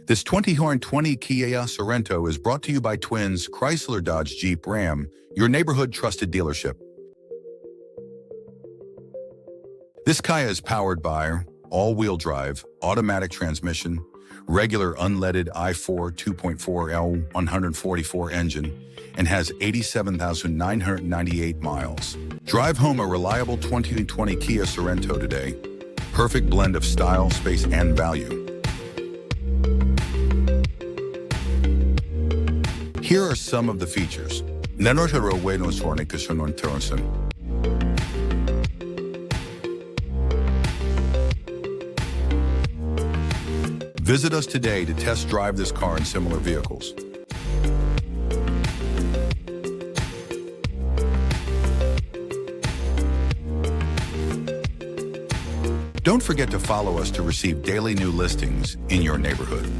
This 2020 Kia Sorento is brought to you by Twins Chrysler Dodge Jeep Ram, your neighborhood trusted dealership. This Kia is powered by all-wheel drive, automatic transmission, regular unleaded i4 2.4L 144 engine, and has 87,998 miles. Drive home a reliable 2020 Kia Sorento today. Perfect blend of style, space, and value. Here are some of the features. Visit us today to test drive this car and similar vehicles. Don't forget to follow us to receive daily new listings in your neighborhood.